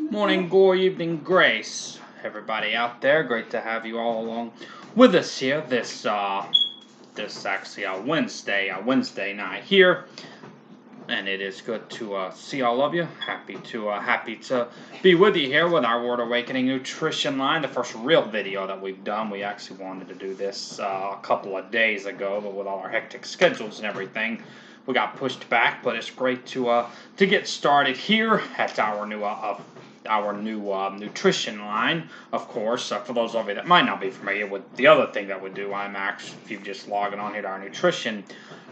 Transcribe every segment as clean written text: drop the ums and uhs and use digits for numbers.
Morning glory, evening grace, everybody out there. Great to have you all along with us here. This actually a Wednesday night here, and it is good to see all of you. Happy to be with you here with our Word Awakening Nutrition line. The first real video that we've done. We actually wanted to do this a couple of days ago, but with all our hectic schedules and everything, we got pushed back. But it's great to get started here at our new nutrition line. Of course, for those of you that might not be familiar with the other thing that we do, I'm actually, if you just logging on here to our nutrition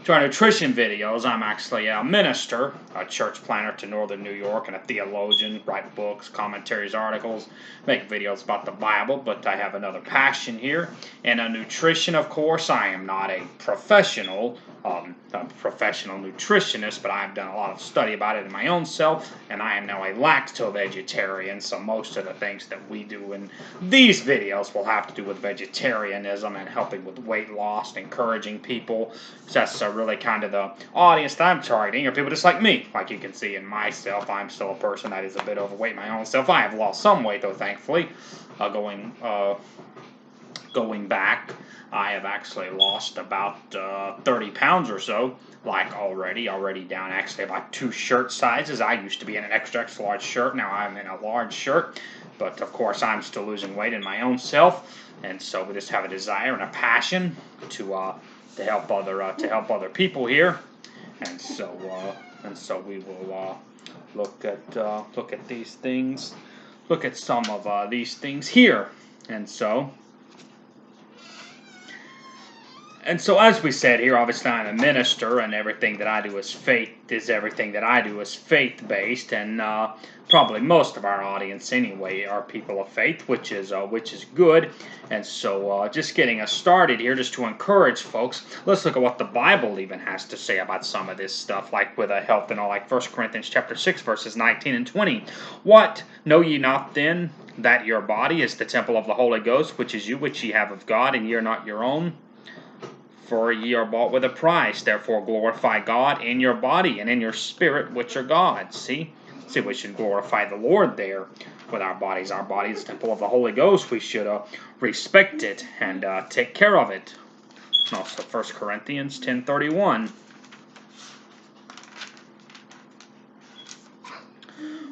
videos, I'm actually a minister, a church planter to northern New York, and a theologian. Write books, commentaries, articles, make videos about the Bible. But I have another passion here, and nutrition. Of course, I am not a professional nutritionist, but I've done a lot of study about it in my own self, and I am now a lacto-vegetarian, so most of the things that we do in these videos will have to do with vegetarianism and helping with weight loss, encouraging people. So that's really kind of the audience that I'm targeting, are people just like me. Like you can see in myself, I'm still a person that is a bit overweight my own self. I have lost some weight, though, thankfully, going back. I have actually lost about 30 pounds or so, like already down actually about 2 shirt sizes. I used to be in an extra large shirt, now I'm in a large shirt, but of course I'm still losing weight in my own self, and so we just have a desire and a passion to help other people here, and so we will look at these things, look at some of these things here, and so. And so, as we said here, obviously I'm a minister, and everything that I do is faith-based, and probably most of our audience anyway are people of faith, which is good. And so, just getting us started here, just to encourage folks, let's look at what the Bible even has to say about some of this stuff, like with health and all, like 1 Corinthians chapter 6, verses 19 and 20. What know ye not then, that your body is the temple of the Holy Ghost, which is you, which ye have of God, and ye are not your own? For ye are bought with a price, therefore glorify God in your body and in your spirit, which are God's. See, we should glorify the Lord there with our bodies. Our body is the temple of the Holy Ghost. We should respect it and take care of it. Also, 1 Corinthians 10:31.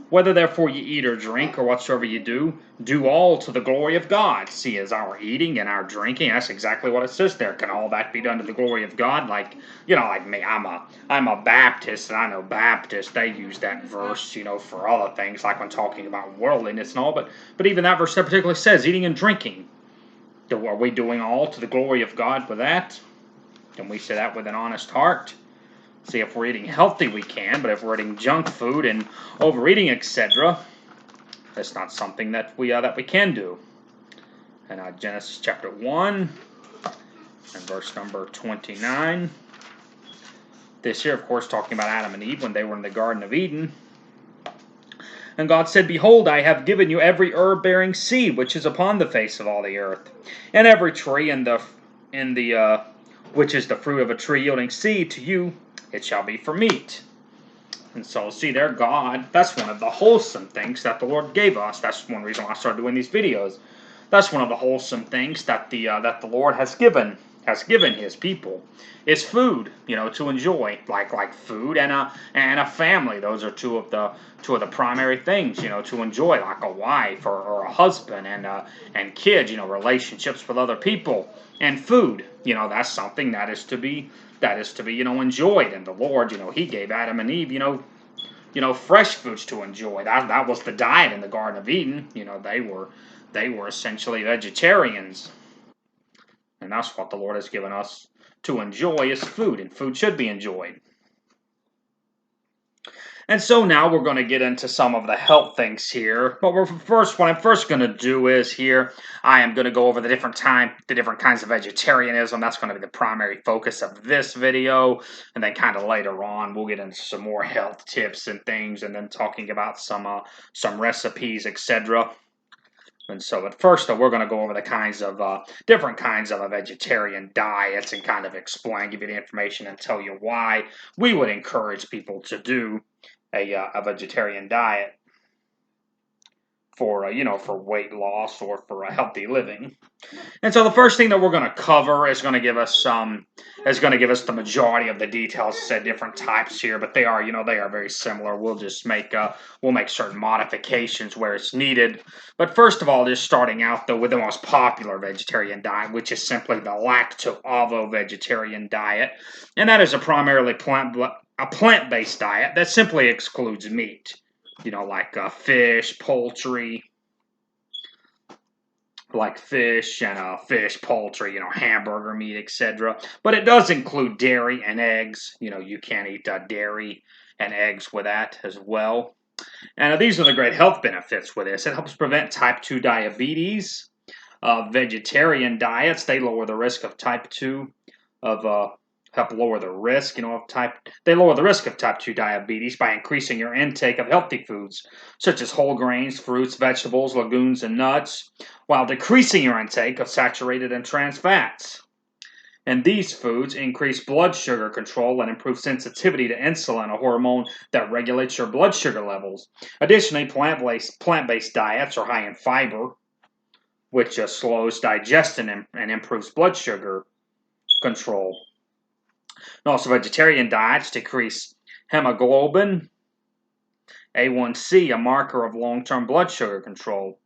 Whether therefore ye eat or drink, or whatsoever ye do, do all to the glory of God. See, as our eating and our drinking, that's exactly what it says there. Can all that be done to the glory of God? Like, like me, I'm a Baptist, and I know Baptists, they use that verse, for other things, like when talking about worldliness and all, but even that verse that particularly says, eating and drinking. Are we doing all to the glory of God with that? Can we say that with an honest heart? See, if we're eating healthy, we can, but if we're eating junk food and overeating, etc., that's not something that we can do. And Genesis chapter 1 and verse number 29. This here, of course, talking about Adam and Eve when they were in the Garden of Eden. And God said, Behold, I have given you every herb bearing seed which is upon the face of all the earth, and every tree which is the fruit of a tree yielding seed, to you it shall be for meat. And so, see there, God, that's one of the wholesome things that the Lord gave us. That's one reason why I started doing these videos. That's one of the wholesome things that the Lord has given His people, is food, to enjoy, like food and a family. Those are two of the primary things, to enjoy, like a wife or a husband and kids, relationships with other people, and food. That's something that is to be enjoyed. And the Lord, He gave Adam and Eve, fresh foods to enjoy. That was the diet in the Garden of Eden. They were essentially vegetarians. And that's what the Lord has given us to enjoy, is food, and food should be enjoyed. And so now we're going to get into some of the health things here. But what I'm first going to do is here, I am going to go over the different kinds of vegetarianism. That's going to be the primary focus of this video. And then kind of later on, we'll get into some more health tips and things, and then talking about some recipes, etc. And so, at first, though, we're going to go over the different kinds of a vegetarian diets, and kind of explain, give you the information, and tell you why we would encourage people to do a vegetarian diet. for for weight loss or for a healthy living. And so the first thing that we're going to cover is going to give us the majority of the details. Said different types here, but they are they are very similar. We'll just make certain modifications where it's needed. But first of all, just starting out though with the most popular vegetarian diet, which is simply the lacto-ovo-vegetarian diet, and that is a primarily plant-based diet that simply excludes meat. Like fish, poultry, like fish, poultry, hamburger meat, etc. But it does include dairy and eggs. You can't eat dairy and eggs with that as well. And these are the great health benefits with this. It helps prevent type 2 diabetes. Vegetarian diets, they lower the risk of type 2 of help lower the risk, they lower the risk of type 2 diabetes by increasing your intake of healthy foods, such as whole grains, fruits, vegetables, legumes, and nuts, while decreasing your intake of saturated and trans fats. And these foods increase blood sugar control and improve sensitivity to insulin, a hormone that regulates your blood sugar levels. Additionally, plant-based diets are high in fiber, which slows digestion and improves blood sugar control. And also, vegetarian diets decrease hemoglobin A1C, a marker of long-term blood sugar control.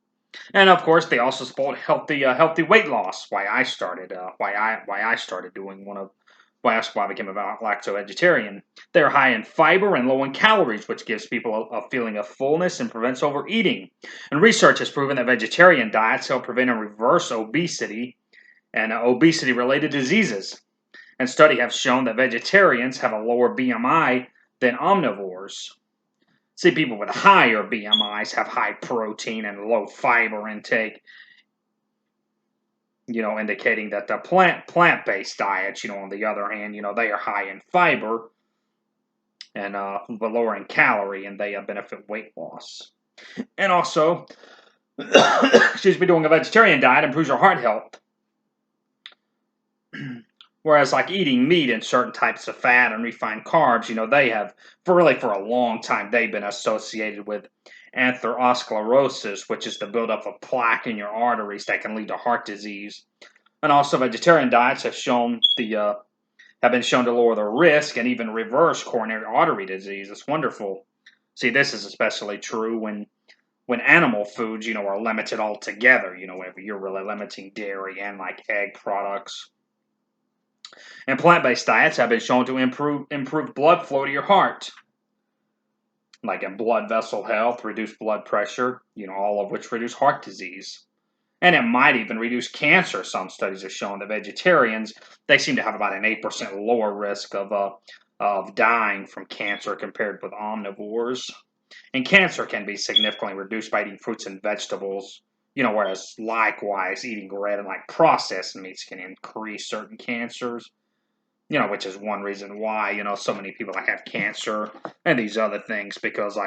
And of course, they also support healthy weight loss. Why I started doing why I became a lacto-vegetarian. They're high in fiber and low in calories, which gives people a feeling of fullness and prevents overeating. And research has proven that vegetarian diets help prevent and reverse obesity and obesity-related diseases. And studies have shown that vegetarians have a lower BMI than omnivores. See, people with higher BMIs have high protein and low fiber intake, indicating that the plant-based diets, on the other hand, they are high in fiber and but lower in calorie, and they benefit weight loss. And also, doing a vegetarian diet improves your heart health. Whereas, like eating meat and certain types of fat and refined carbs, they have, for a long time, they've been associated with atherosclerosis, which is the buildup of plaque in your arteries that can lead to heart disease. And also, vegetarian diets have been shown to lower the risk and even reverse coronary artery disease. It's wonderful. See, this is especially true when animal foods, are limited altogether. If you're really limiting dairy and like egg products. And plant-based diets have been shown to improve blood flow to your heart, like in blood vessel health, reduce blood pressure, all of which reduce heart disease. And it might even reduce cancer. Some studies have shown that vegetarians, they seem to have about an 8% lower risk of dying from cancer compared with omnivores. And cancer can be significantly reduced by eating fruits and vegetables, whereas likewise eating red and like processed meats can increase certain cancers. Which is one reason why, so many people have cancer and these other things, because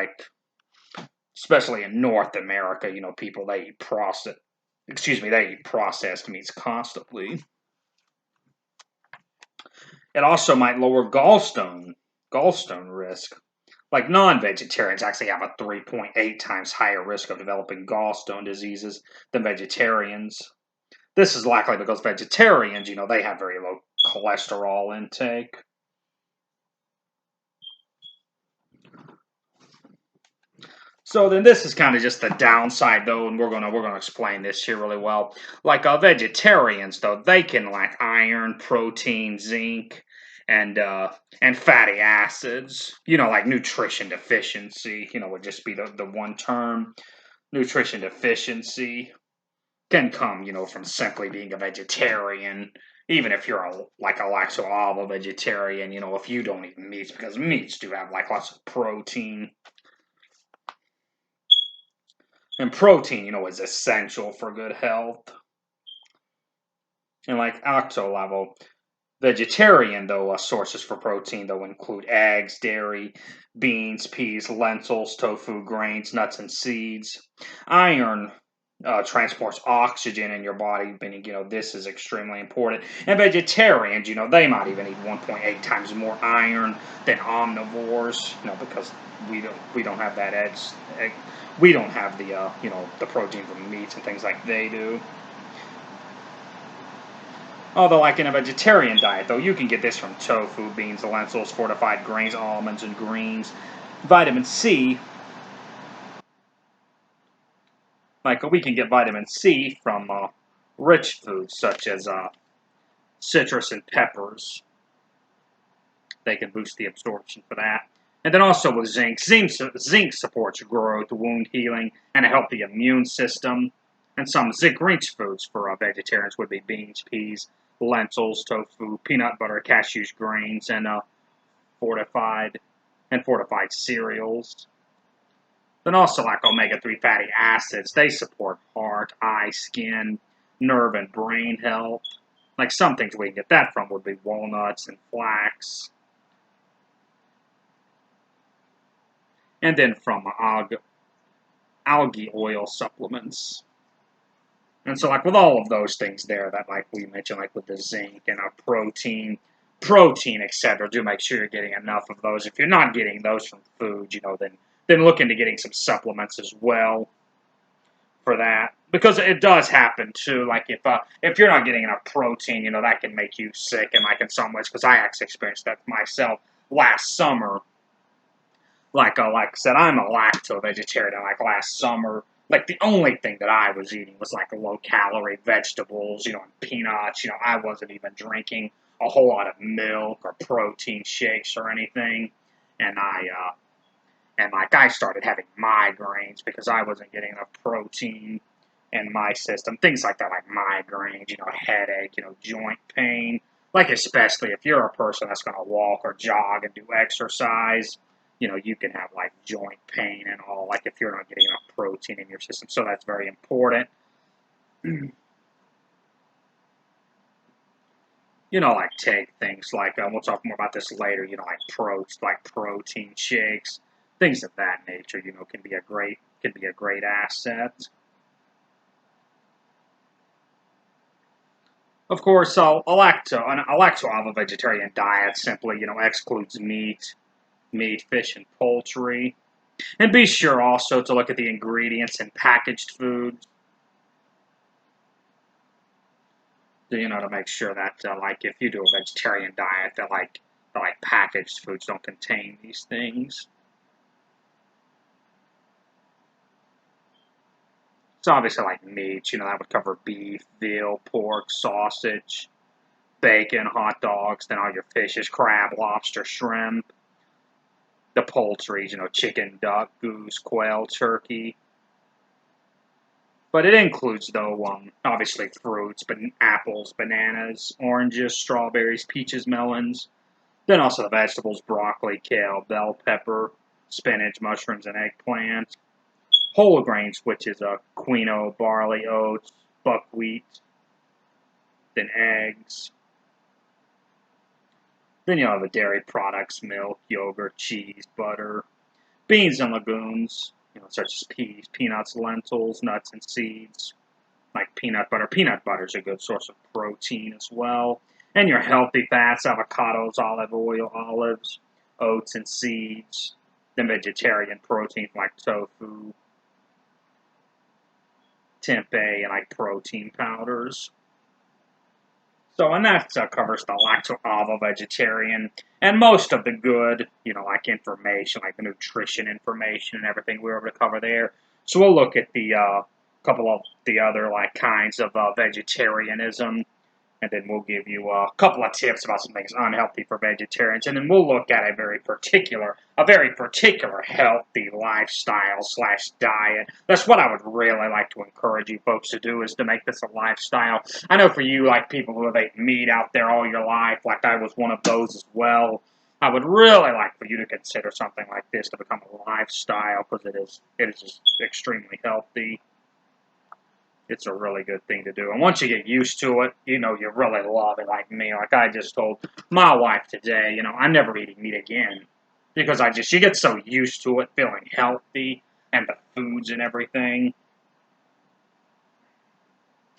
especially in North America, people, they eat processed meats constantly. It also might lower gallstone risk. Like non-vegetarians actually have a 3.8 times higher risk of developing gallstone diseases than vegetarians. This is likely because vegetarians, they have very low cholesterol intake. So then this is kind of just the downside though, and we're gonna explain this here really well. Like vegetarians though, they can lack iron, protein, zinc, and fatty acids. Like nutrition deficiency. Would just be the one term. Nutrition deficiency can come, from simply being a vegetarian. Even if you're a lacto-ovo-vegetarian, if you don't eat meats, because meats do have like lots of protein. And protein, is essential for good health. And like lacto-ovo-vegetarian, though, sources for protein, though, include eggs, dairy, beans, peas, lentils, tofu, grains, nuts, and seeds. Iron transports oxygen in your body, meaning, this is extremely important. And vegetarians, they might even eat 1.8 times more iron than omnivores, because we don't have that edge. We don't have the the protein from meats and things like they do. Although, like in a vegetarian diet, though, you can get this from tofu, beans, lentils, fortified grains, almonds, and greens. Vitamin C, like we can get vitamin C from rich foods such as citrus and peppers. They can boost the absorption for that. And then also with zinc, zinc supports growth, wound healing, and a healthy immune system. And some zinc-rich foods for vegetarians would be beans, peas, lentils, tofu, peanut butter, cashews, grains, and fortified fortified cereals. Then also like omega-3 fatty acids, they support heart, eye, skin, nerve, and brain health. Like some things we can get that from would be walnuts and flax. And then from algae oil supplements. And so, like with all of those things there that, like we mentioned, like with the zinc and our protein, etc., do make sure you're getting enough of those. If you're not getting those from food, then look into getting some supplements as well for that, because it does happen too. Like if you're not getting enough protein, that can make you sick, and like in some ways, because I actually experienced that myself last summer. Like I said, I'm a lacto-vegetarian. Like last summer, like the only thing that I was eating was like low-calorie vegetables, and peanuts. I wasn't even drinking a whole lot of milk or protein shakes or anything. And I started having migraines because I wasn't getting enough protein in my system. Things like that, like migraines, headache, joint pain. Like especially if you're a person that's going to walk or jog and do exercise, you can have like joint pain and all, like if you're not getting enough protein in your system. So that's very important. Like take things like we'll talk more about this later. Like protein shakes, things of that nature. Can be a great asset. Of course, a lacto-ovo-vegetarian diet simply excludes meat, fish, and poultry. And be sure also to look at the ingredients in packaged foods. To make sure that like if you do a vegetarian diet, that packaged foods don't contain these things. So obviously like meat, that would cover beef, veal, pork, sausage, bacon, hot dogs, then all your fishes, crab, lobster, shrimp. The poultry, chicken, duck, goose, quail, turkey. But it includes, though, obviously fruits, but apples, bananas, oranges, strawberries, peaches, melons. Then also the vegetables, broccoli, kale, bell pepper, spinach, mushrooms, and eggplant. Whole grains, which is quinoa, barley, oats, buckwheat. Then eggs. Then you have the dairy products, milk, yogurt, cheese, butter. Beans and legumes, such as peas, peanuts, lentils, nuts, and seeds. Like peanut butter. Peanut butter is a good source of protein as well. And your healthy fats, avocados, olive oil, olives, oats, and seeds. Then vegetarian proteins like tofu, tempeh, and like protein powders. So, and that covers the lacto-ovo-vegetarian and most of the good, like information, like the nutrition information and everything we were able to cover there. So we'll look at the couple of the other like kinds of vegetarianism, and then we'll give you a couple of tips about some things unhealthy for vegetarians, and then we'll look at a very particular healthy lifestyle slash diet. That's what I would really like to encourage you folks to do, is to make this a lifestyle. I know for you, like people who have ate meat out there all your life, like I was one of those as well. I would really like for you to consider something like this to become a lifestyle, because it is just extremely healthy. It's a really good thing to do. And once you get used to it, you really love it like me. Like I just told my wife today, I'm never eating meat again. Because you get so used to it, feeling healthy, and the foods and everything.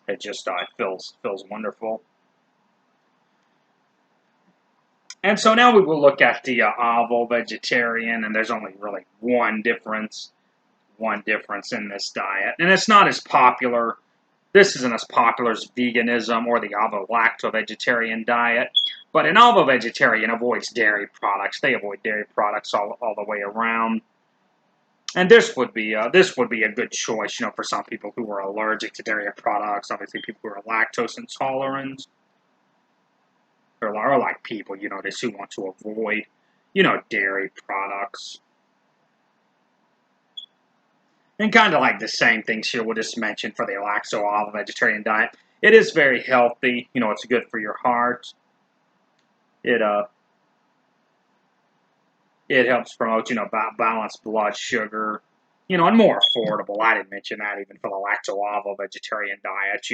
It just feels wonderful. And so now we will look at the ovo-vegetarian, and there's only really one difference in this diet, and it's not as popular. This isn't as popular as veganism or the ovo-lacto-vegetarian diet, but an ovo-vegetarian avoids dairy products. They avoid dairy products all the way around. And this would be a good choice, for some people who are allergic to dairy products. Obviously, people who are lactose intolerant, or like people, just who want to avoid, dairy products. And kind of like the same things here we'll just mention for the lacto-ovo-vegetarian diet. It is very healthy. It's good for your heart. It helps promote, balanced blood sugar, and more affordable. I didn't mention that even for the lacto-ovo-vegetarian diet.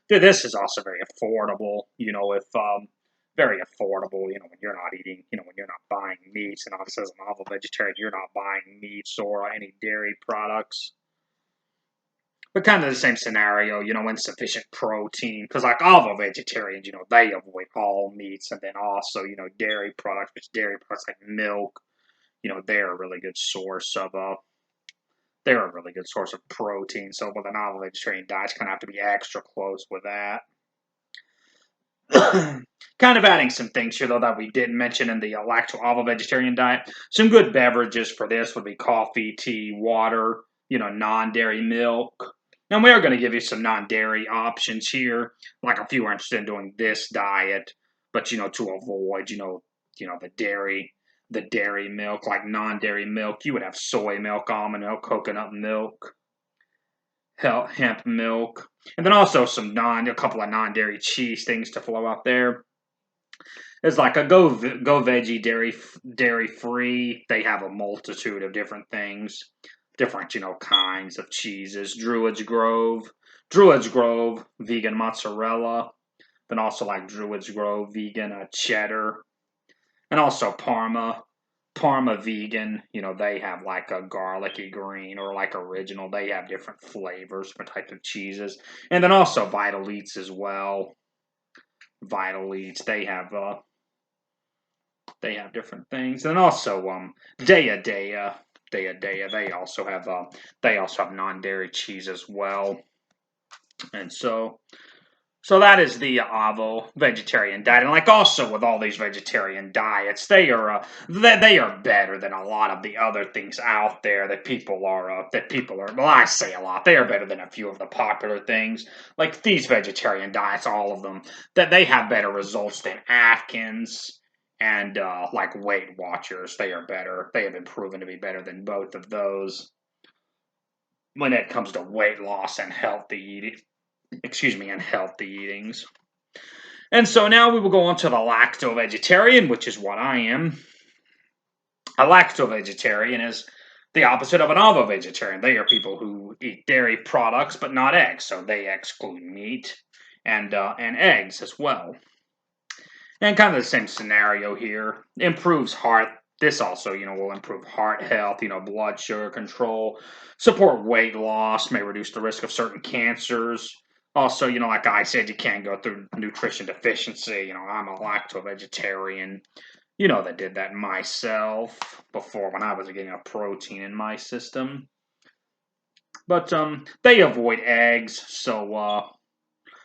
This is also very affordable. If very affordable. When you're not eating, when you're not buying meats, and obviously as an ovo-vegetarian, you're not buying meats or any dairy products. But kind of the same scenario, insufficient protein. Because like ovo-vegetarians, they avoid all meats, and then also, dairy products, which dairy products like milk, they're a really good source of protein. So with an ovo-vegetarian diet, it's kind of have to be extra close with that. Kind of adding some things here, though, that we didn't mention in the lacto-ovo-vegetarian diet. Some good beverages for this would be coffee, tea, water, non-dairy milk. And we are going to give you some non-dairy options here, like if you are interested in doing this diet, but, to avoid, the dairy milk, like non-dairy milk. You would have soy milk, almond milk, coconut milk, hemp milk, and then also a couple of non-dairy cheese things to flow out there. It's like a go veggie dairy free. They have a multitude of different things, different kinds of cheeses. Druid's Grove vegan mozzarella, then also like Druid's Grove vegan cheddar, and also Parma vegan. They have like a garlicky green or like original. They have different flavors for types of cheeses, and then also Vital Eats as well. Vital Eats, they have different things, and also Dea Dea. They also have non-dairy cheese as well, and so that is the ovo-vegetarian diet, and like also with all these vegetarian diets, they are better than a lot of the other things out there that people are. Well, I say a lot. They are better than a few of the popular things, like these vegetarian diets. All of them that they have better results than Atkins and like Weight Watchers. They are better. They have been proven to be better than both of those when it comes to weight loss and healthy eating. And healthy eatings. And so now we will go on to the lacto-vegetarian, which is what I am. A lacto-vegetarian is the opposite of an ovo-vegetarian. They are people who eat dairy products but not eggs, so they exclude meat and eggs as well. And kind of the same scenario here. Improves heart. This also, will improve heart health, blood sugar control, support weight loss, may reduce the risk of certain cancers. Also, like I said, you can go through nutrition deficiency. I'm a lacto-vegetarian. That did that myself before when I was getting a protein in my system. But they avoid eggs, so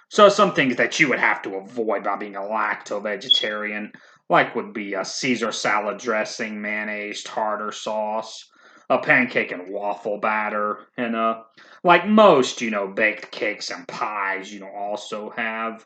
some things that you would have to avoid by being a lacto-vegetarian, like would be a Caesar salad dressing, mayonnaise, tartar sauce, a pancake and waffle batter, and like most, baked cakes and pies, also have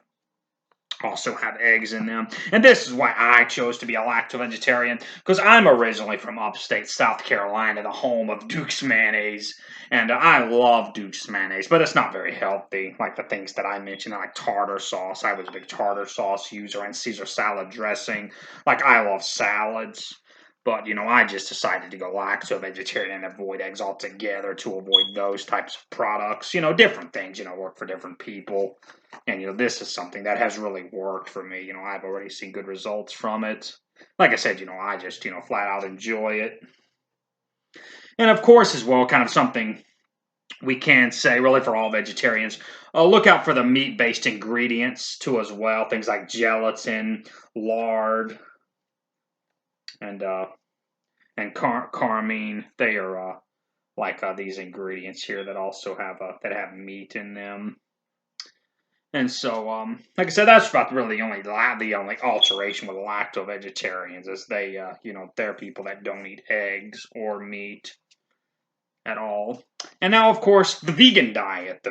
eggs in them. And this is why I chose to be a lacto-vegetarian, because I'm originally from upstate South Carolina, the home of Duke's mayonnaise, and I love Duke's mayonnaise, but it's not very healthy, like the things that I mentioned, like tartar sauce. I was a big tartar sauce user, and Caesar salad dressing. Like, I love salads. But, I just decided to go lacto-vegetarian and avoid eggs altogether to avoid those types of products. Different things, work for different people. And, this is something that has really worked for me. I've already seen good results from it. Like I said, I just, flat out enjoy it. And, of course, as well, kind of something we can say, really, for all vegetarians, look out for the meat-based ingredients, too, as well. Things like gelatin, lard, and carmine. They are these ingredients here that also have meat in them. And so, like I said, that's about really the only alteration with lacto-vegetarians is they, they're people that don't eat eggs or meat at all. And now, of course, the vegan diet.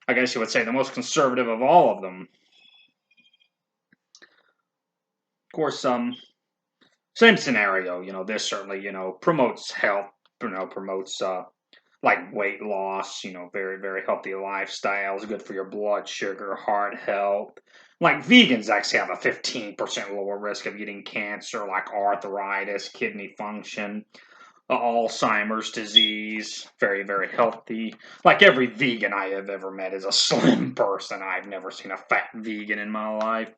I guess you would say the most conservative of all of them. Of course, same scenario. This certainly, promotes health. Promotes like weight loss, very, very healthy lifestyles, good for your blood sugar, heart health. Like vegans actually have a 15% lower risk of getting cancer, like arthritis, kidney function, Alzheimer's disease, very, very healthy. Like every vegan I have ever met is a slim person. I've never seen a fat vegan in my life.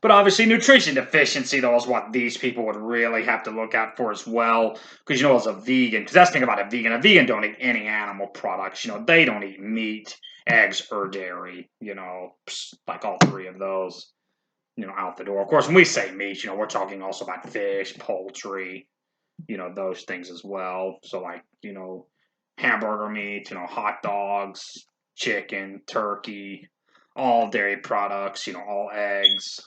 But obviously, nutrition deficiency, though, is what these people would really have to look out for as well. Because, as a vegan, because that's the thing about a vegan don't eat any animal products. They don't eat meat, eggs, or dairy. Like all three of those, out the door. Of course, when we say meat, we're talking also about fish, poultry, those things as well. So, like, hamburger meat, hot dogs, chicken, turkey, all dairy products, all eggs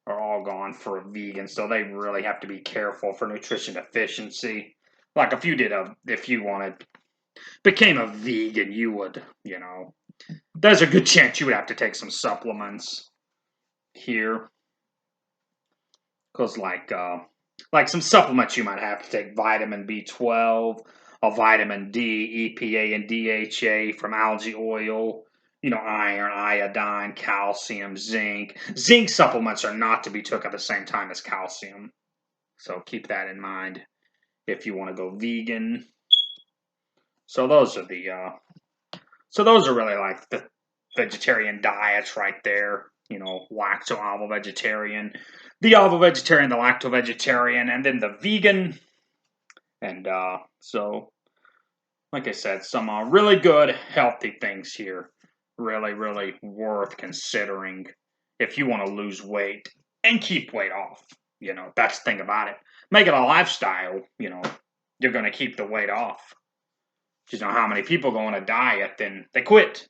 are all gone for a vegan, so they really have to be careful for nutrition deficiency. Like if you became a vegan, you would, there's a good chance you would have to take some supplements here, because like some supplements you might have to take vitamin B12, a vitamin D, EPA, and DHA from algae oil. Iron, iodine, calcium, zinc. Zinc supplements are not to be took at the same time as calcium. So keep that in mind if you want to go vegan. So those are really like the vegetarian diets right there. Lacto-ovo-vegetarian, the ovo-vegetarian, the lacto-vegetarian, and then the vegan. And so, like I said, some really good, healthy things here. Really, really worth considering if you want to lose weight and keep weight off. That's the thing about it. Make it a lifestyle, you're going to keep the weight off. How many people go on a diet, then they quit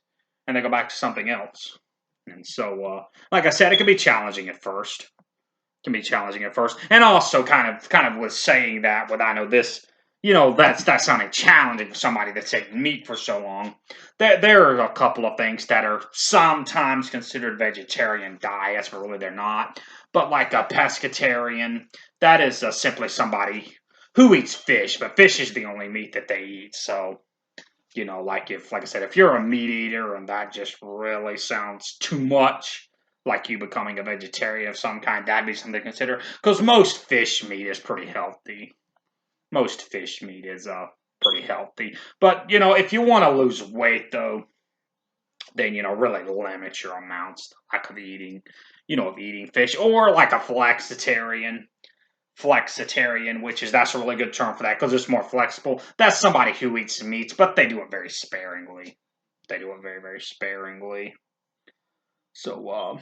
and they go back to something else. And so, like I said, it can be challenging at first. And also kind of with saying that, with I know this, that's sounding challenging for somebody that's eaten meat for so long. There are a couple of things that are sometimes considered vegetarian diets, but really they're not. But like a pescatarian, that is simply somebody who eats fish, but fish is the only meat that they eat. So, like I said, if you're a meat eater and that just really sounds too much, like you becoming a vegetarian of some kind, that'd be something to consider. Because most fish meat is pretty healthy. Most fish meat is pretty healthy. But, if you want to lose weight, though, then, really limit your amounts like of eating fish. Or like a flexitarian, that's a really good term for that because it's more flexible. That's somebody who eats meats, but they do it very sparingly. They do it very, very sparingly. So,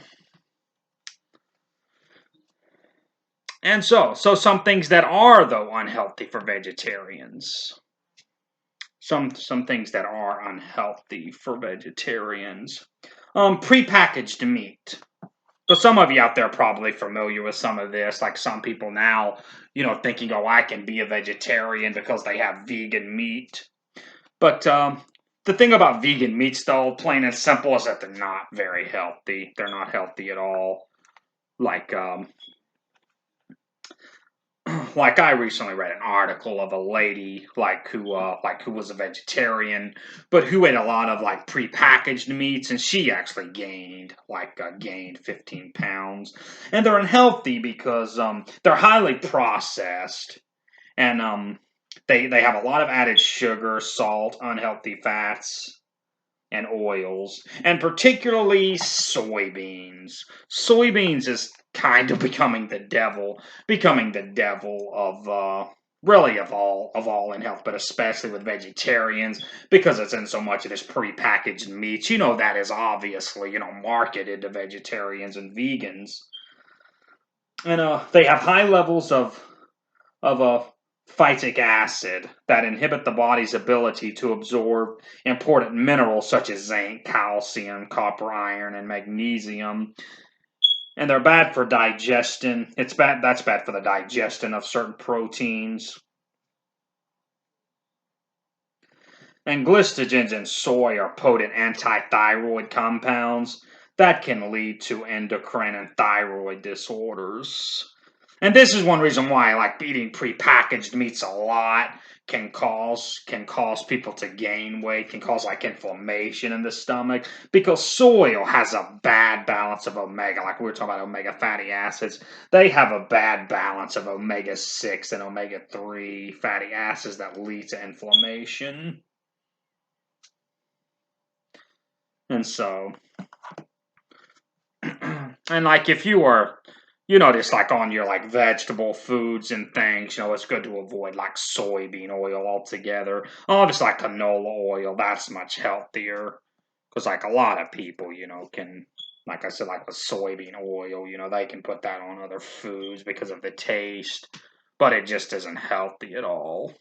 and so some things that are, though, unhealthy for vegetarians. Some things that are unhealthy for vegetarians. Prepackaged meat. So some of you out there are probably familiar with some of this. Like some people now, thinking, oh, I can be a vegetarian because they have vegan meat. But the thing about vegan meats, though, plain and simple, is that they're not very healthy. They're not healthy at all. Like I recently read an article of a lady who was a vegetarian, but who ate a lot of prepackaged meats, and she actually gained 15 pounds. And they're unhealthy because they're highly processed, and they have a lot of added sugar, salt, unhealthy fats, and oils, and particularly soybeans. Soybeans is kind of becoming the devil of really of all in health, but especially with vegetarians because it's in so much of this prepackaged meats. That is obviously marketed to vegetarians and vegans. And they have high levels of phytic acid that inhibit the body's ability to absorb important minerals such as zinc, calcium, copper, iron, and magnesium. And they're bad for digestion. It's bad. That's bad for the digestion of certain proteins. And glycogens in soy are potent anti-thyroid compounds that can lead to endocrine and thyroid disorders. And this is one reason why like eating prepackaged meats a lot can cause people to gain weight, can cause like inflammation in the stomach because soy has a bad balance of omega, like we were talking about omega fatty acids. They have a bad balance of omega 6 and omega 3 fatty acids that lead to inflammation. And so, and like if you are, just like on your like vegetable foods and things, it's good to avoid like soybean oil altogether. Obviously, like canola oil, that's much healthier because like a lot of people, can, like I said, like with soybean oil, they can put that on other foods because of the taste, but it just isn't healthy at all.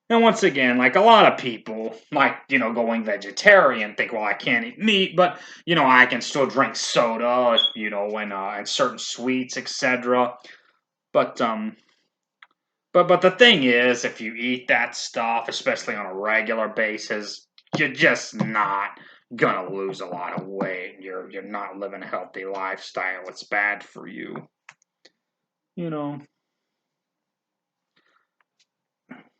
And once again, like a lot of people, like, going vegetarian, think, well, I can't eat meat, but, I can still drink soda, and certain sweets, etc. But, but the thing is, if you eat that stuff, especially on a regular basis, you're just not gonna lose a lot of weight. You're not living a healthy lifestyle. It's bad for you, you know.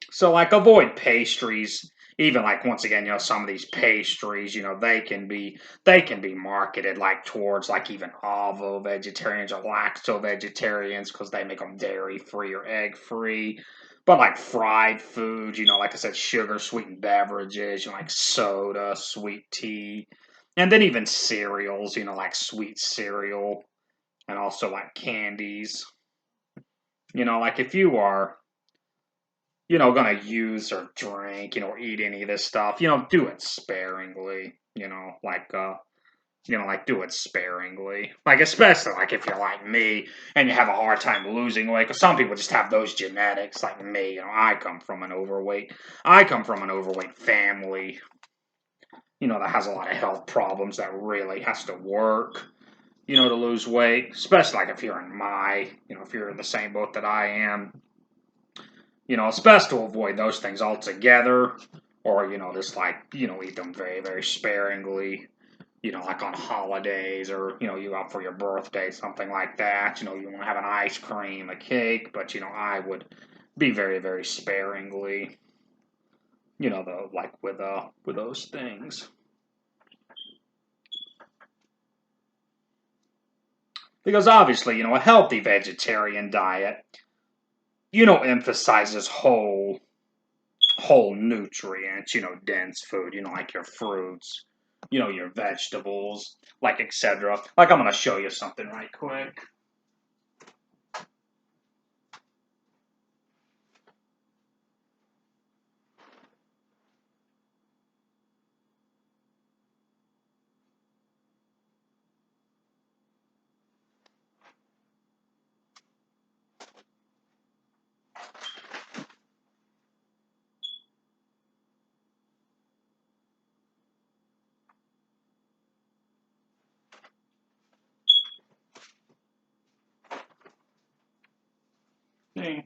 So like avoid pastries. Even like once again, some of these pastries, they can be marketed like towards like even ovo-vegetarians or lacto-vegetarians because they make them dairy free or egg free. But like fried foods, like I said, sugar sweetened beverages, like soda, sweet tea, and then even cereals, like sweet cereal and also like candies. Like if you are gonna use or drink, or eat any of this stuff, do it sparingly, like do it sparingly. Like, especially like if you're like me and you have a hard time losing weight, because some people just have those genetics, like me, I come from an overweight family, that has a lot of health problems that really has to work, to lose weight, especially like if you're if you're in the same boat that I am. It's best to avoid those things altogether, or, just like, eat them very, very sparingly, like on holidays or, you out for your birthday, something like that. You want to have an ice cream, a cake, but, I would be very, very sparingly, though, like with those things. Because obviously, a healthy vegetarian diet, emphasizes whole nutrients, dense food, like your fruits, your vegetables, like etc. Like I'm gonna show you something right quick. See?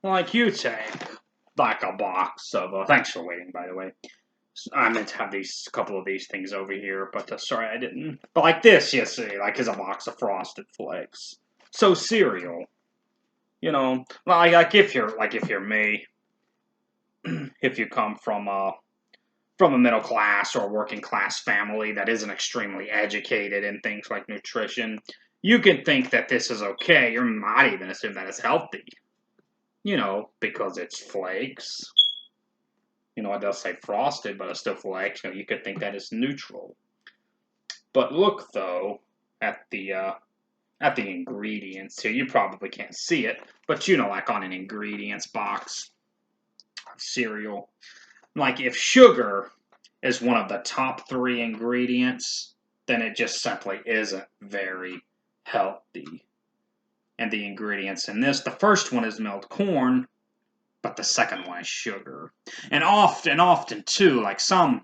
Like you take like a box of. Thanks for waiting, by the way. I meant to have these couple of these things over here, but sorry I didn't. But like this, you see, like is a box of Frosted Flakes. So cereal, like if you're me, if you come from a middle class or working class family that isn't extremely educated in things like nutrition, you can think that this is okay. You might even assume that it's healthy, because it's flakes. It does say frosted, but it's still flakes. You could think that it's neutral. But look though at the ingredients here. You probably can't see it, but like on an ingredients box of cereal, like if sugar is one of the top three ingredients, then it just simply isn't very healthy. And the ingredients in this, the first one is milled corn, but the second one is sugar. And often too, like some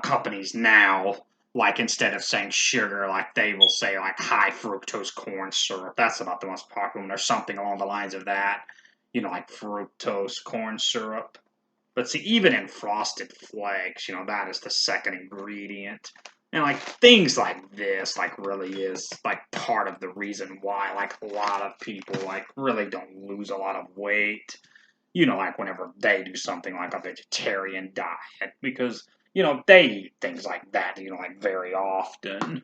companies now, like instead of saying sugar, like they will say like high fructose corn syrup. That's about the most popular one, or something along the lines of that. You know, like fructose corn syrup. But see, even in Frosted Flakes, you know, that is the second ingredient. And like things like this, like really is like part of the reason why like a lot of people like really don't lose a lot of weight. You know, like whenever they do something like a vegetarian diet, because you know they eat things like that, you know, like very often.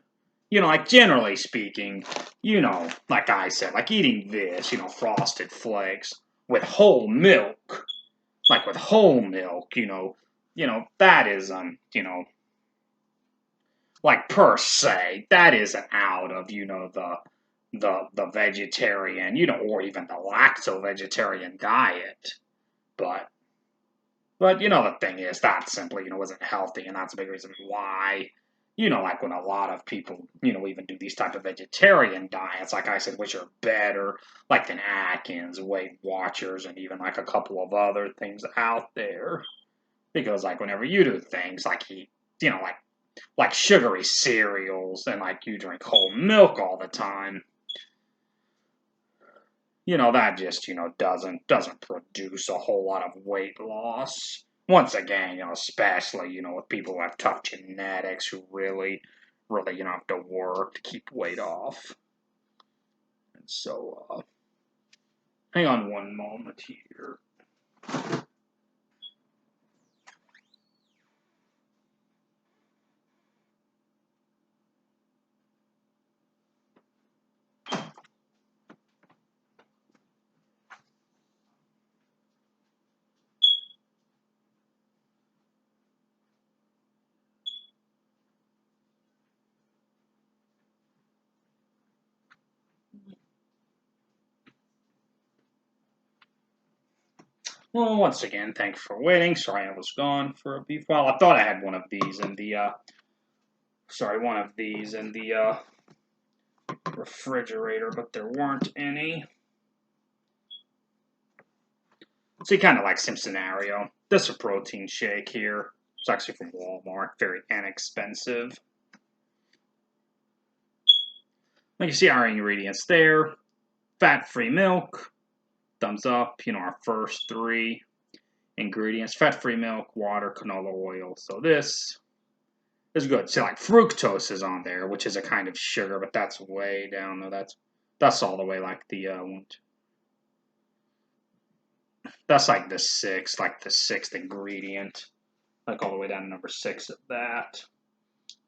You know, like generally speaking, you know, like I said, like eating this, you know, Frosted Flakes with whole milk, like with whole milk, you know that isn't, you know, like per se, that isn't out of, you know, the vegetarian, you know, or even the lacto-vegetarian diet, but you know the thing is that simply, you know, isn't healthy, and that's a big reason why. You know, like when a lot of people, you know, even do these type of vegetarian diets, like I said, which are better, like than Atkins, Weight Watchers, and even like a couple of other things out there. Because like whenever you do things like eat, you know, like sugary cereals and like you drink whole milk all the time, you know, that just, you know, doesn't produce a whole lot of weight loss. Once again, you know, especially, you know, with people who have tough genetics who really, you know, have to work to keep weight off. And so, hang on one moment here. Well, once again, thanks for waiting. Sorry I was gone for a brief while. I thought I had one of these in the, refrigerator, but there weren't any. See, kind of like same scenario. This is a protein shake here. It's actually from Walmart, very inexpensive. You can see our ingredients there. Fat-free milk, thumbs up, you know, our first three ingredients. Fat-free milk, water, canola oil. So this is good. See, like fructose is on there, which is a kind of sugar, but that's way down though. That's all the way like the that's like the sixth ingredient, like all the way down to number 6 of that.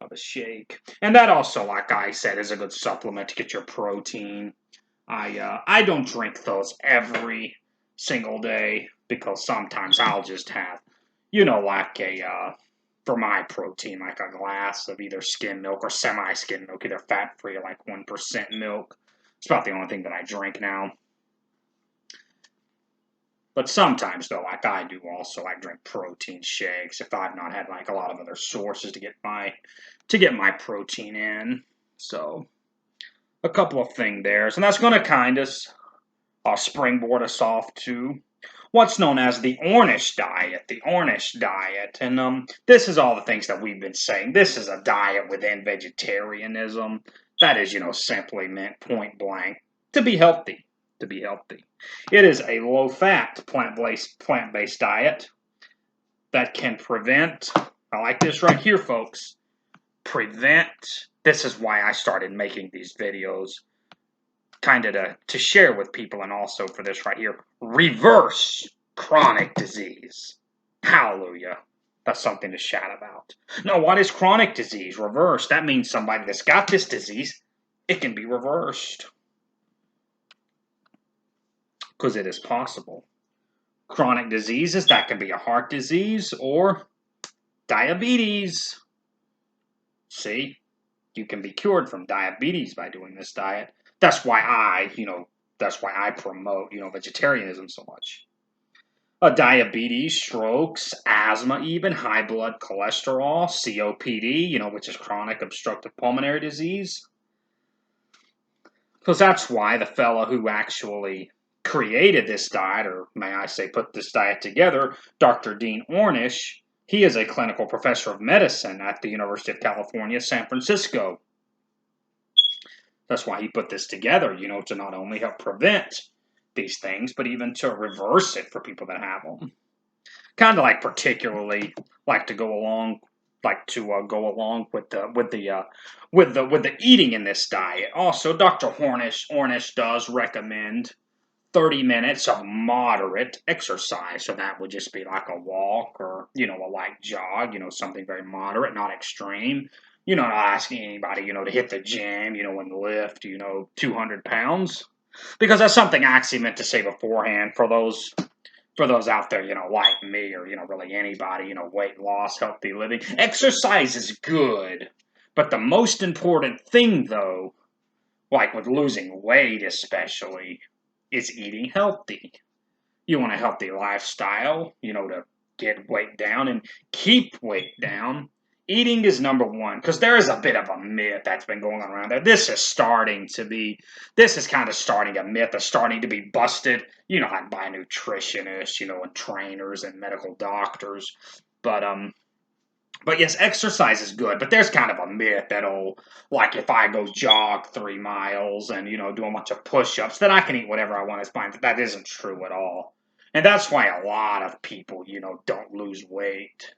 Of a shake. And that also, like I said, is a good supplement to get your protein. I don't drink those every single day because sometimes I'll just have, you know, like for my protein, like a glass of either skim milk or semi-skim milk, either fat-free or like 1% milk. It's about the only thing that I drink now. But sometimes, though, like I do also, I drink protein shakes if I've not had like a lot of other sources to get my protein in. So a couple of things there, and that's going to kind of springboard us off to what's known as the Ornish diet. The Ornish diet, and this is all the things that we've been saying. This is a diet within vegetarianism. That is, you know, simply meant point blank to be healthy. To be healthy. It is a low-fat, plant-based diet that can prevent, I like this right here, folks, prevent, this is why I started making these videos, kind of to share with people, and also for this right here, reverse chronic disease. Hallelujah. That's something to shout about. Now, what is chronic disease? Reverse. That means somebody that's got this disease, it can be reversed. Because it is possible. Chronic diseases, that can be a heart disease or diabetes. See, you can be cured from diabetes by doing this diet. That's why I promote, you know, vegetarianism so much. Diabetes, strokes, asthma, even high blood cholesterol, COPD, you know, which is chronic obstructive pulmonary disease. Because that's why the fellow who actually created this diet, or may I say put this diet together, Dr. Dean Ornish, he is a clinical professor of medicine at the University of California, San Francisco. That's why he put this together, to not only help prevent these things, but even to reverse it for people that have them. Kind of like particularly like to go along, go along with the eating in this diet. Also, Dr. Ornish does recommend 30 minutes of moderate exercise. So that would just be like a walk or, a light jog, something very moderate, not extreme. Not asking anybody, to hit the gym, and lift, 200 pounds. Because that's something I actually meant to say beforehand for those out there, like me or, really anybody, weight loss, healthy living. Exercise is good. But the most important thing, though, like with losing weight especially, is eating healthy. You want a healthy lifestyle, to get weight down and keep weight down. Eating is number one, because there is a bit of a myth that's been going on around there. This is kind of starting a myth that's starting to be busted, like by nutritionists, and trainers and medical doctors. But yes, exercise is good, but there's kind of a myth that'll, like, if I go jog 3 miles and, do a bunch of push-ups, then I can eat whatever I want. It's fine. But that isn't true at all. And that's why a lot of people, don't lose weight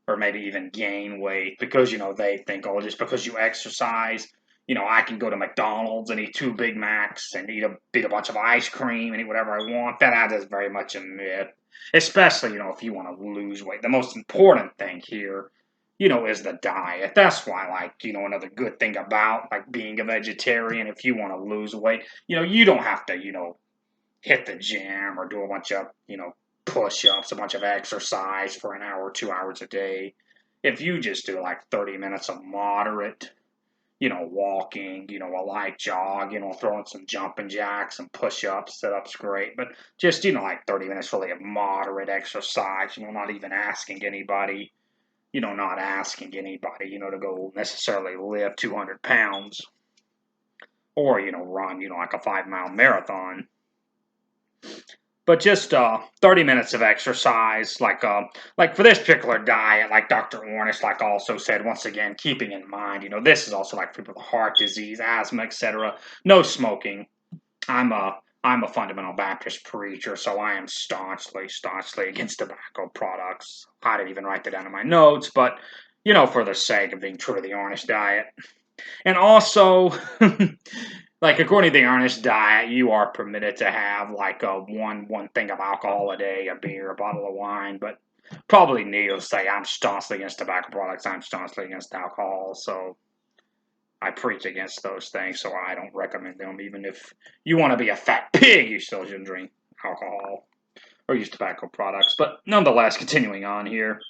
or maybe even gain weight because, they think, oh, just because you exercise, I can go to McDonald's and eat 2 Big Macs and eat a bunch of ice cream and eat whatever I want. That is very much a myth. Especially, if you want to lose weight. The most important thing here, is the diet. That's why, like, another good thing about, like, being a vegetarian, if you want to lose weight, you don't have to, hit the gym or do a bunch of, push-ups, a bunch of exercise for an hour or 2 hours a day. If you just do, like, 30 minutes of moderate, walking, a light jog, throwing some jumping jacks, some push-ups, sit-ups, great. But just, like 30 minutes really of moderate exercise, not even asking anybody, to go necessarily lift 200 pounds or, run, like a 5-mile marathon. But just 30 minutes of exercise, like for this particular diet, like Dr. Ornish, like also said, once again, keeping in mind, this is also like people with heart disease, asthma, etc. No smoking. I'm a fundamental Baptist preacher, so I am staunchly against tobacco products. I didn't even write that down in my notes, but for the sake of being true to the Ornish diet. And also, like according to the Ornish diet, you are permitted to have like one thing of alcohol a day, a beer, a bottle of wine, but probably Neil say I'm staunchly against tobacco products, I'm staunchly against alcohol, so I preach against those things, so I don't recommend them. Even if you want to be a fat pig, you still shouldn't drink alcohol or use tobacco products. But nonetheless, continuing on here.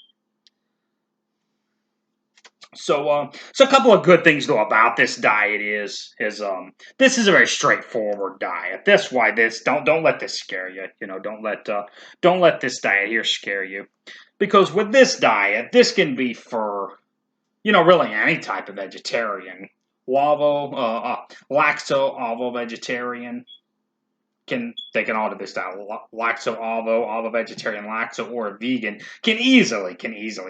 So a couple of good things though about this diet is this is a very straightforward diet. That's why don't let this scare you. Don't let this diet here scare you, because with this diet, this can be for really any type of vegetarian. Lacto-ovo-vegetarian. They can all do this diet. Lacto-ovo-vegetarian, lacto or vegan can easily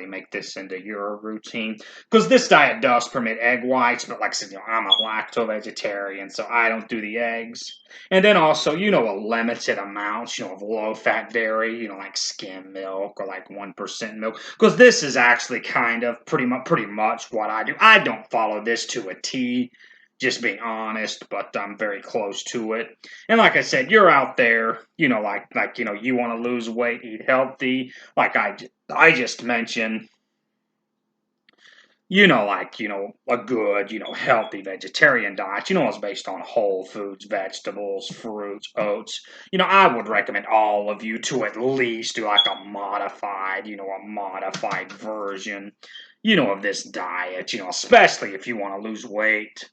make this into your routine, because this diet does permit egg whites, but like I said, I'm a lacto-vegetarian, so I don't do the eggs. And then also, a limited amount, of low-fat dairy, like skim milk or like 1% milk, because this is actually kind of pretty much what I do. I don't follow this to a T, just being honest, but I'm very close to it. And like I said, you're out there, you want to lose weight, eat healthy, like I just mentioned, a good, healthy vegetarian diet, is based on whole foods, vegetables, fruits, oats. I would recommend all of you to at least do like a modified version, of this diet, especially if you want to lose weight.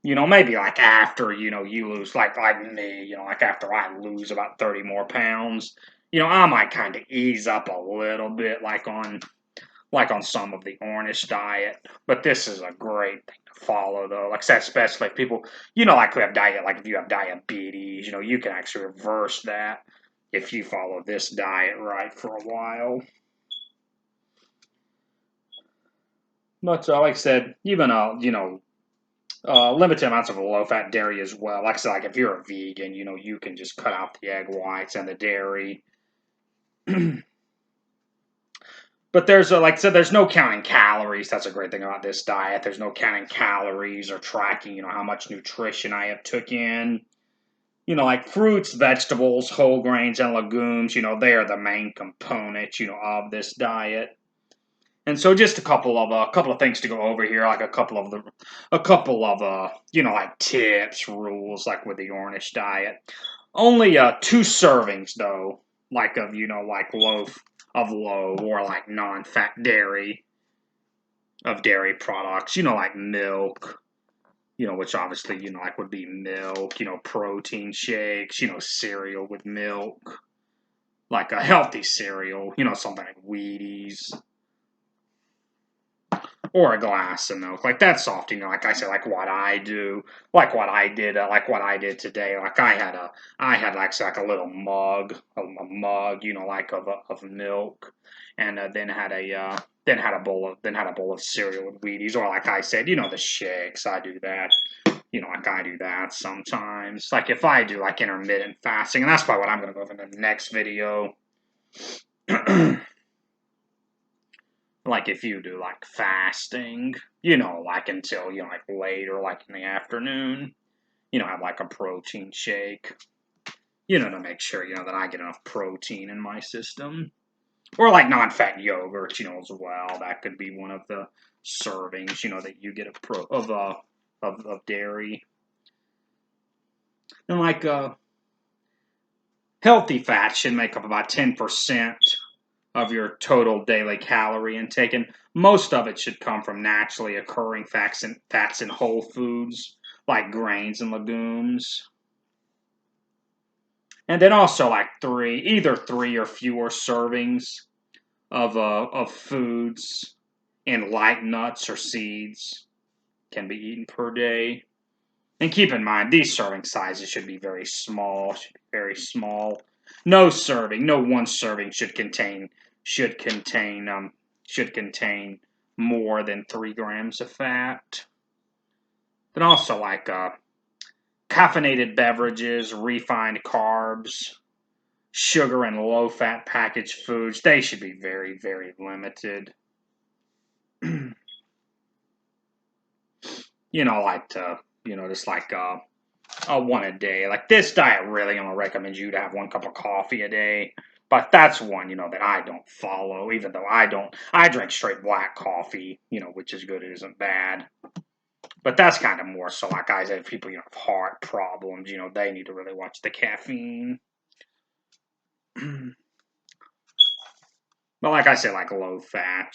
Maybe like after, you lose, like me, like after I lose about 30 more pounds, I might kind of ease up a little bit, like on like on some of the Ornish diet. But this is a great thing to follow, though. Like I said, especially if people, like who have like if you have diabetes, you can actually reverse that if you follow this diet right for a while. But like I said, even limited amounts of low-fat dairy as well. Like I said, like if you're a vegan, you can just cut out the egg whites and the dairy. But there's like I said, there's no counting calories. That's a great thing about this diet. There's no counting calories or tracking, how much nutrition I have took in. Like fruits, vegetables, whole grains, and legumes. They are the main components, of this diet. And so, just a couple of things to go over here, like a couple of like tips, rules, like with the Ornish diet. Only 2 servings though, like of like low or like non-fat dairy of dairy products. Like milk. Which obviously like would be milk. Protein shakes. Cereal with milk, like a healthy cereal. Something like Wheaties. Or a glass of milk, like that's soft, like I said, like what I do, like what I did today. Like I had like a little mug, like of milk, and then had a bowl of cereal with Wheaties, or like I said, the shakes. I do that, like I do that sometimes. Like if I do like intermittent fasting, and that's probably what I'm gonna go over in the next video. Like if you do like fasting, like until like later, like in the afternoon, have like a protein shake, to make sure that I get enough protein in my system, or like non-fat yogurt, as well. That could be one of the servings, that you get of dairy, and like healthy fats should make up about 10% of your total daily calorie intake, and most of it should come from naturally occurring fats in whole foods like grains and legumes. And then also like either three or fewer servings of foods and light nuts or seeds can be eaten per day. And keep in mind, these serving sizes should be very small. No one serving should contain more than 3 grams of fat. Then also like caffeinated beverages, refined carbs, sugar, and low-fat packaged foods, they should be very, very limited. Just like one a day. Like this diet, really, I'm gonna recommend you to have 1 cup of coffee a day. But that's one, that I don't follow, even though I drink straight black coffee, which is good, it isn't bad. But that's kind of more so, like I said, people, have heart problems, they need to really watch the caffeine. But like I said, like low fat,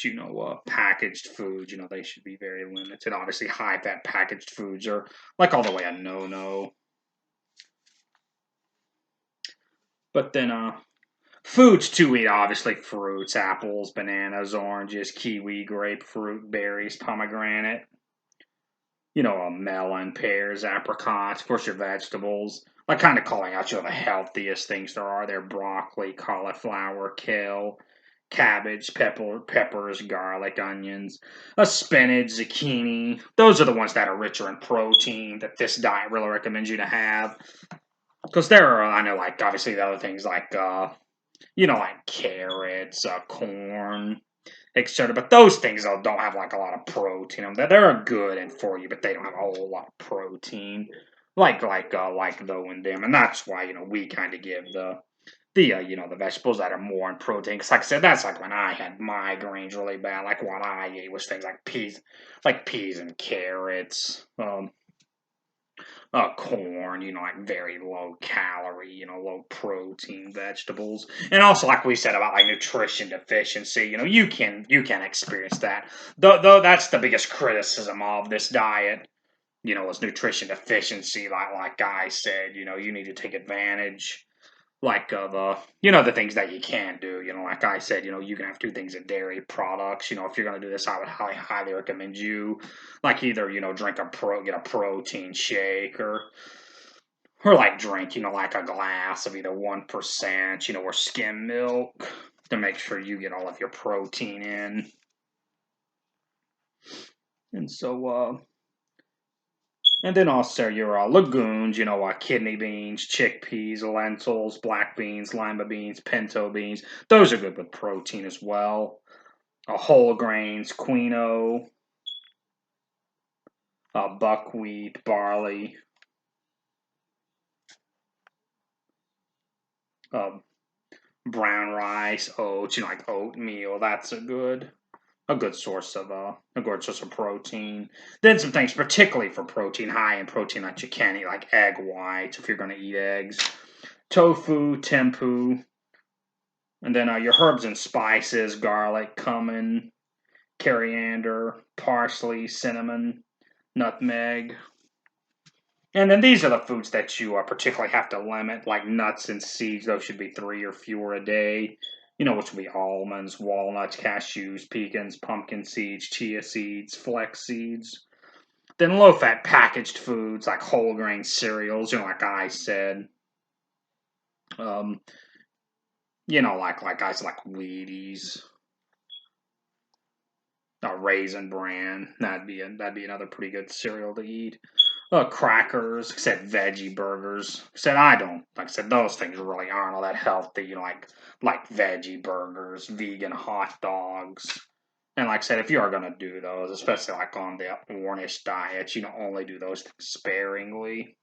packaged foods, they should be very limited. Obviously, high fat packaged foods are like all the way a no-no. But then, foods to eat, obviously, fruits, apples, bananas, oranges, kiwi, grapefruit, berries, pomegranate, melon, pears, apricots, of course, your vegetables. Like kind of calling out, the healthiest things there are. They're broccoli, cauliflower, kale, cabbage, peppers, garlic, onions, spinach, zucchini. Those are the ones that are richer in protein that this diet really recommends you to have. Because there are, I know, like, obviously the other things like, like carrots, corn, etc. But those things, though, don't have, like, a lot of protein. They're good and for you, but they don't have a whole lot of protein. Like though in them. And that's why, we kind of give the vegetables that are more in protein. Because like I said, that's like when I had migraines really bad. Like what I ate was things like peas and carrots, corn, like very low calorie, low protein vegetables. And also, like we said about like nutrition deficiency, you can experience that. Though that's the biggest criticism of this diet, is nutrition deficiency. Like I said, you need to take advantage. like the things that you can do. Like I said, you can have two things of dairy products. If you're gonna do this, I would highly recommend you like either get a protein shake or like drink like a glass of either 1%, or skim milk to make sure you get all of your protein in. And so and then also your legumes, kidney beans, chickpeas, lentils, black beans, lima beans, pinto beans. Those are good with protein as well. Whole grains, quinoa, buckwheat, barley, uh, brown rice, oats, like oatmeal. That's a good source of protein. Then some things, particularly for protein, high in protein that you can eat, like egg whites if you're going to eat eggs, tofu, tempeh, and then your herbs and spices: garlic, cumin, coriander, parsley, cinnamon, nutmeg. And then these are the foods that you particularly have to limit, like nuts and seeds. Those should be 3 or fewer a day. Which would be almonds, walnuts, cashews, pecans, pumpkin seeds, chia seeds, flex seeds. Then low-fat packaged foods like whole grain cereals. Like I said. Um, like guys like Wheaties, Raisin Bran. That'd be another pretty good cereal to eat. Crackers, like I said, veggie burgers. Like I said, I don't, like I said, those things really aren't all that healthy, like veggie burgers, vegan hot dogs. And like I said, if you are going to do those, especially like on the Ornish diet, only do those things sparingly.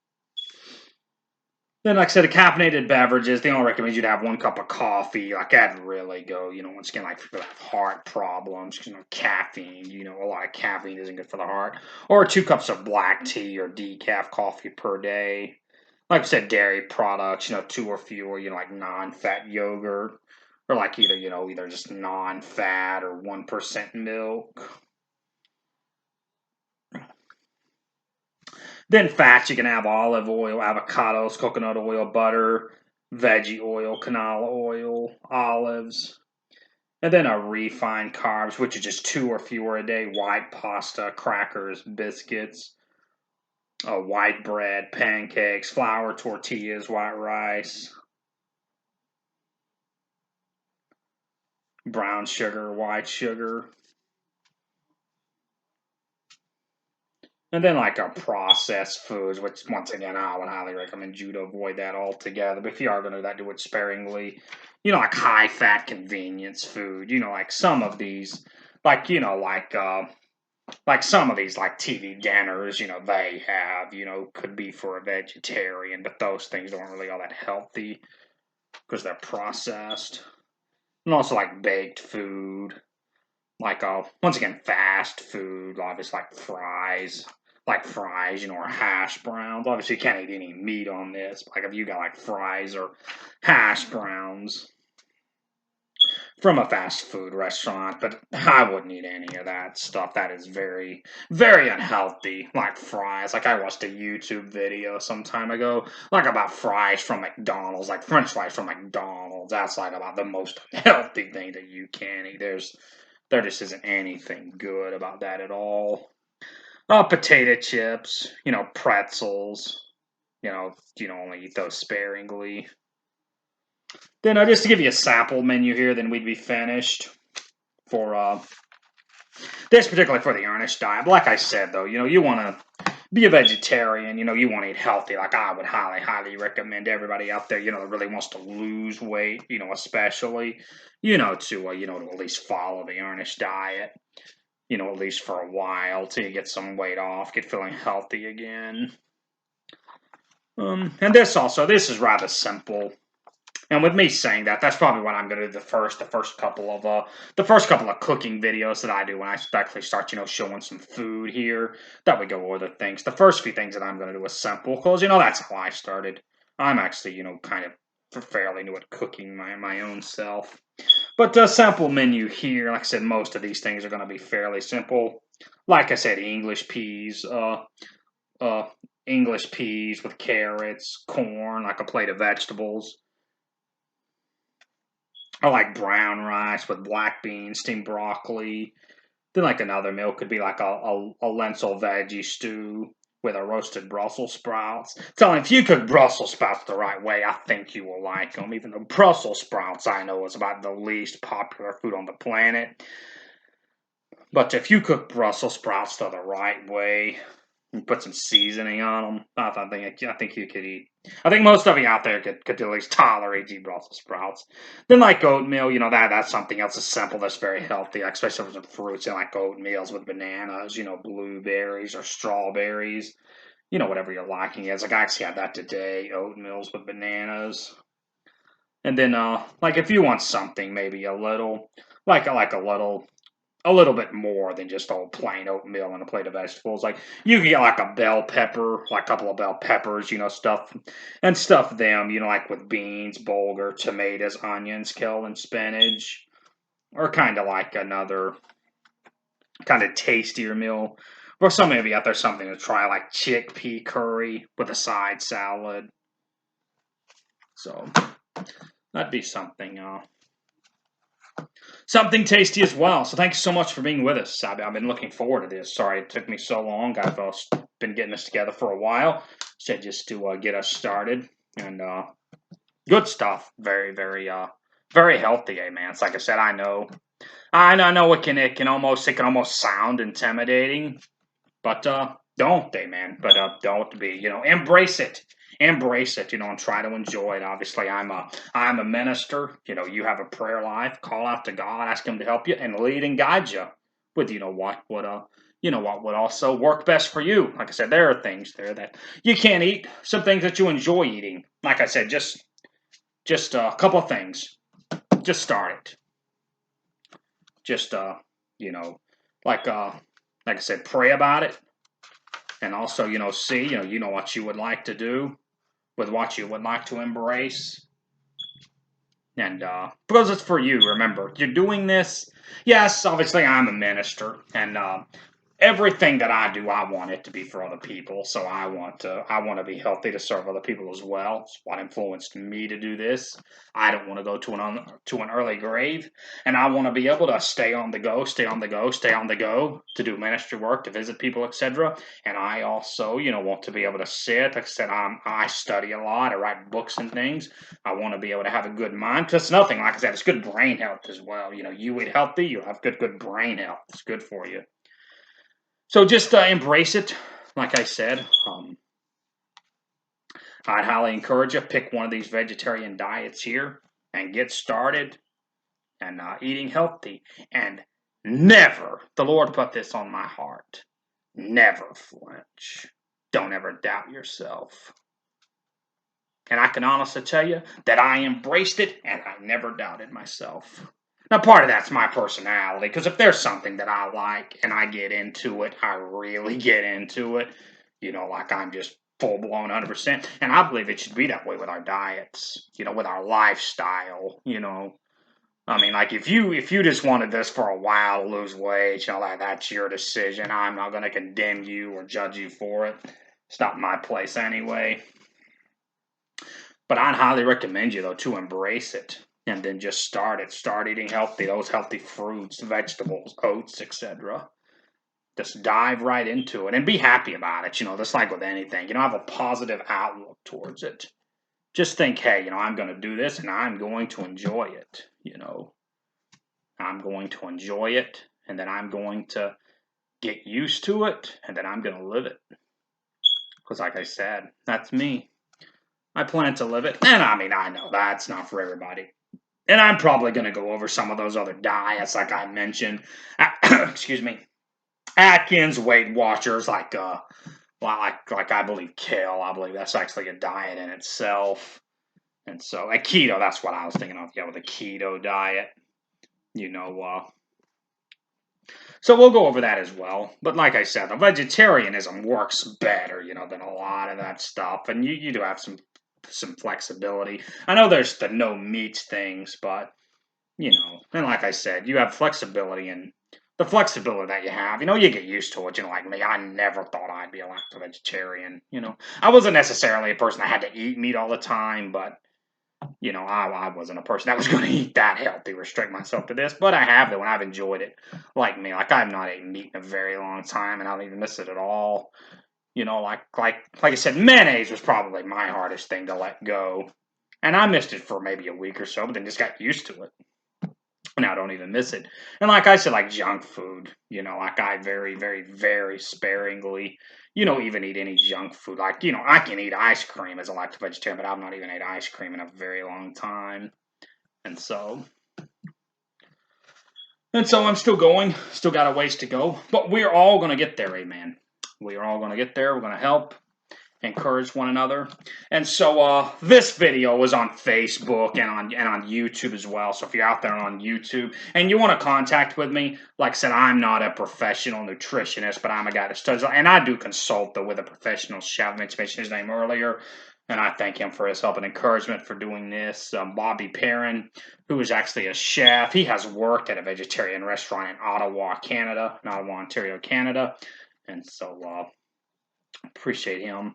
Then, like I said, the caffeinated beverages, they only recommend you to have 1 cup of coffee. Like, that'd really go, once again, like people have heart problems, caffeine, a lot of caffeine isn't good for the heart. Or 2 cups of black tea or decaf coffee per day. Like I said, dairy products, 2 or fewer, like non-fat yogurt. Or like either just non-fat or 1% milk. Then fats, you can have olive oil, avocados, coconut oil, butter, veggie oil, canola oil, olives. And then refined carbs, which is just 2 or fewer a day: white pasta, crackers, biscuits, white bread, pancakes, flour, tortillas, white rice, brown sugar, white sugar. And then like processed foods, which once again I would highly recommend you to avoid that altogether. But if you are going to do that, do it sparingly. Like high fat convenience food. Like some of these, like some of these like TV dinners, they have, could be for a vegetarian, but those things aren't really all that healthy because they're processed. And also like baked food, like once again fast food, obviously like fries, or hash browns. Obviously, you can't eat any meat on this. Like if you got like fries or hash browns from a fast food restaurant, but I wouldn't eat any of that stuff. That is very, very unhealthy. Like fries. Like I watched a YouTube video some time ago, like about fries from McDonald's, like French fries from McDonald's. That's like about the most unhealthy thing that you can eat. There just isn't anything good about that at all. Potato chips, pretzels, only eat those sparingly. Then just to give you a sample menu here, then we'd be finished for this, particularly for the Ornish diet. But like I said, though, you want to be a vegetarian, you want to eat healthy. Like I would highly, highly recommend everybody out there, that really wants to lose weight, especially, to at least follow the Ornish diet, at least for a while till you get some weight off, get feeling healthy again. And this is rather simple. And with me saying that, that's probably what I'm going to do the first couple of cooking videos that I do when I actually start, showing some food here. That we go over the things. The first few things that I'm going to do is simple, because that's how I started. I'm actually, kind of fairly new at cooking my own self. But the sample menu here, like I said, most of these things are going to be fairly simple. Like I said, English peas with carrots, corn, like a plate of vegetables. I like brown rice with black beans, steamed broccoli. Then like another meal could be like a lentil veggie stew with a roasted Brussels sprouts. Telling if you cook Brussels sprouts the right way, I think you will like them. Even though Brussels sprouts, I know, is about the least popular food on the planet. But if you cook Brussels sprouts the right way, and put some seasoning on them, I think you could eat. I think most of you out there could at least tolerate eating Brussels sprouts. Then like oatmeal, that's something else that's simple that's very healthy, like, especially with some fruits, like oatmeals with bananas, blueberries or strawberries, whatever your liking is. Like I actually had that today, oatmeals with bananas. And then like if you want something maybe a little like a little bit more than just old plain oatmeal and a plate of vegetables. Like you can get like a bell pepper, like a couple of bell peppers, stuff them, like with beans, bulgur, tomatoes, onions, kale, and spinach, or kind of like another kind of tastier meal. For some of you out there, something to try, like chickpea curry with a side salad. So that'd be something. Something tasty as well. So thanks so much for being with us. I've been looking forward to this. Sorry it took me so long. I've been getting this together for a while. So just to get us started. And good stuff. Very, very, very healthy, man. It's like I said, I know it can almost sound intimidating, but don't they, man? But don't be, embrace it. Embrace it, and try to enjoy it. Obviously, I'm a minister. You have a prayer life. Call out to God, ask Him to help you and lead and guide you with what would also work best for you. Like I said, there are things there that you can't eat. Some things that you enjoy eating. Like I said, just a couple of things. Just start it. Just like I said, pray about it, and also see what you would like to do with what you would like to embrace. And because it's for you, remember, you're doing this. Yes, obviously, I'm a minister, and everything that I do, I want it to be for other people. So I want to be healthy to serve other people as well. It's what influenced me to do this. I don't want to go to an early grave, and I want to be able to stay on the go to do ministry work, to visit people, etc. And I also, want to be able to sit. Like I said, I study a lot. I write books and things. I want to be able to have a good mind. Because nothing, like I said, it's good brain health as well. You eat healthy, you have good brain health. It's good for you. So just embrace it. Like I said, I'd highly encourage you, pick one of these vegetarian diets here and get started and eating healthy. And never, the Lord put this on my heart, never flinch. Don't ever doubt yourself. And I can honestly tell you that I embraced it and I never doubted myself. Now, part of that's my personality, because if there's something that I like and I get into it, I really get into it, like I'm just full blown 100%. And I believe it should be that way with our diets, with our lifestyle, I mean, like if you just wanted this for a while to lose weight, that's your decision. I'm not going to condemn you or judge you for it. It's not my place anyway. But I'd highly recommend you, though, to embrace it and then just start it. Start eating healthy, those healthy fruits, vegetables, oats, etc. Just dive right into it and be happy about it. Just like with anything, have a positive outlook towards it. Just think, hey, I'm going to do this and I'm going to enjoy it. I'm going to enjoy it, and then I'm going to get used to it, and then I'm going to live it. Because like I said, that's me. I plan to live it. And I mean, I know that's not for everybody. And I'm probably going to go over some of those other diets, like I mentioned. Excuse me. Atkins, Weight Watchers, like I believe kale. I believe that's actually a diet in itself. And so, keto, that's what I was thinking of. Yeah, with a keto diet. So we'll go over that as well. But like I said, the vegetarianism works better, than a lot of that stuff. And you do have some flexibility. I know there's the no meat things, but and like I said, you have flexibility, and the flexibility that you have, you get used to it. Like me, I never thought I'd be a lacto-vegetarian. I wasn't necessarily a person that had to eat meat all the time, but you know, I wasn't a person that was going to eat that healthy, restrict myself to this, but I have though, and I've enjoyed it. Like me, like I've not eaten meat in a very long time, and I don't even miss it at all. You know, like I said, mayonnaise was probably my hardest thing to let go, and I missed it for maybe a week or so, but then just got used to it. And I don't even miss it. And like I said, like junk food, you know, like I very, very, very sparingly, you know, even eat any junk food. Like, you know, I can eat ice cream as a lacto-vegetarian, but I've not even ate ice cream in a very long time. And so I'm still going, still got a ways to go, but we're all going to get there, amen. We are all going to get there. We're going to help, encourage one another. And so this video was on Facebook and on YouTube as well. So if you're out there on YouTube and you want to contact with me, like I said, I'm not a professional nutritionist, but I'm a guy that studies, and I do consult though with a professional chef. I mentioned his name earlier, and I thank him for his help and encouragement for doing this. Bobby Perrin, who is actually a chef. He has worked at a vegetarian restaurant in Ottawa, Canada, in Ottawa, Ontario, Canada. And so appreciate him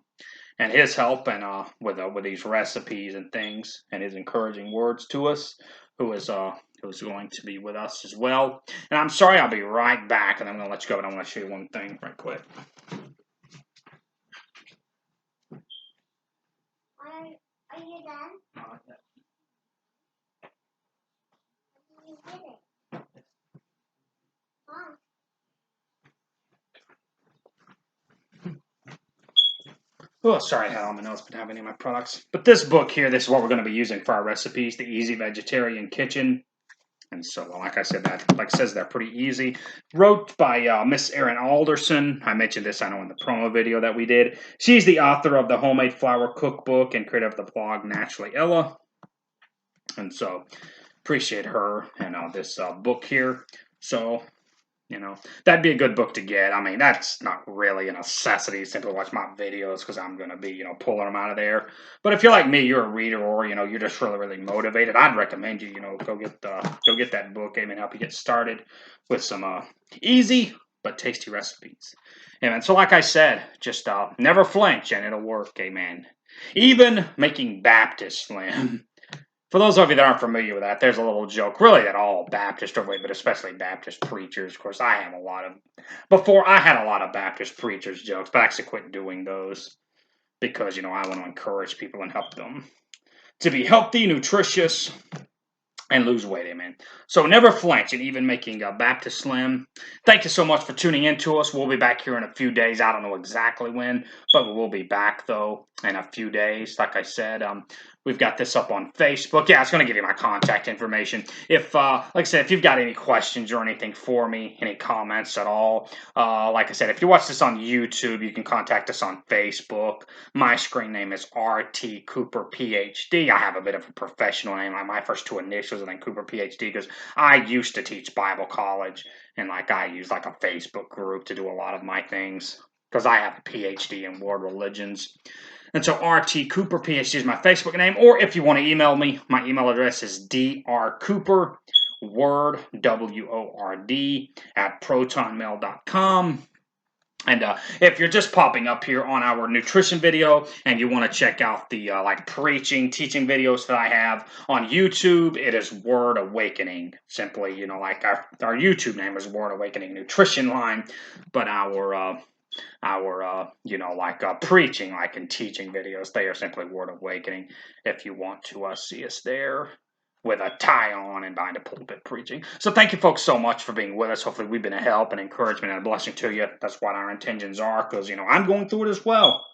and his help and with these recipes and things and his encouraging words to us, who's going to be with us as well. And I'm sorry, I'll be right back, and I'm going to let you go, but I want to show you one thing right quick. Are you done? Not yet. You did it. Mom. Oh, sorry, I had all my notes, but I don't have any of my products. But this book here, this is what we're going to be using for our recipes, the Easy Vegetarian Kitchen. And so, like I said, that like says they're pretty easy. Wrote by Miss Erin Alderson. I mentioned this, I know, in the promo video that we did. She's the author of the Homemade Flour Cookbook and creator of the blog Naturally Ella. And so, appreciate her and this book here. So, you know, that'd be a good book to get. I mean, that's not really a necessity. Simply watch my videos because I'm going to be, you know, pulling them out of there. But if you're like me, you're a reader, or you know, you're just really, really motivated, I'd recommend you, you know, go get that book, and help you get started with some easy but tasty recipes. Amen. So, like I said, just never flinch, and it'll work. Amen. Even making Baptist lamb. For those of you that aren't familiar with that, there's a little joke, really, that all Baptist, but especially Baptist preachers, of course, I had a lot of Baptist preachers jokes, but I actually quit doing those because, you know, I want to encourage people and help them to be healthy, nutritious, and lose weight, amen. So never flinch, and even making a Baptist Slim. Thank you so much for tuning in to us. We'll be back here in a few days. I don't know exactly when, but we will be back, though, in a few days. Like I said, we've got this up on Facebook. Yeah, it's going to give you my contact information. If, like I said, if you've got any questions or anything for me, any comments at all, like I said, if you watch this on YouTube, you can contact us on Facebook. My screen name is RT Cooper PhD. I have a bit of a professional name. My first two initials and then Cooper PhD because I used to teach Bible college, and like I use like a Facebook group to do a lot of my things because I have a PhD in world religions. And so RT Cooper PhD is my Facebook name, or if you want to email me, my email address is drcooper, word, W-O-R-D, at protonmail.com. And if you're just popping up here on our nutrition video and you want to check out the like preaching, teaching videos that I have on YouTube, it is Word Awakening. Simply, you know, like our YouTube name is Word Awakening Nutrition Line, but our you know, like preaching, like and teaching videos, they are simply Word Awakening. If you want to see us there with a tie on and behind a pulpit preaching. So thank you folks so much for being with us. Hopefully we've been a help and encouragement and a blessing to you. That's what our intentions are, because, you know, I'm going through it as well.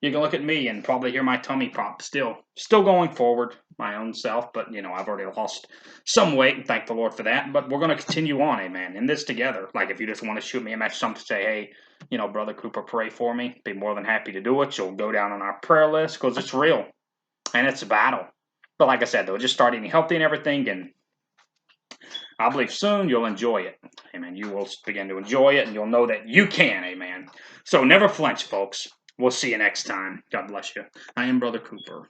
You can look at me and probably hear my tummy pop still going forward, my own self, but, you know, I've already lost some weight, and thank the Lord for that, but we're going to continue on, amen, in this together. Like, if you just want to shoot me a message, something to say, hey, you know, Brother Cooper, pray for me, be more than happy to do it. You'll go down on our prayer list, because it's real, and it's a battle. But like I said, though, just start eating healthy and everything, and I believe soon you'll enjoy it. Amen. You will begin to enjoy it, and you'll know that you can. Amen. So never flinch, folks. We'll see you next time. God bless you. I am Brother Cooper.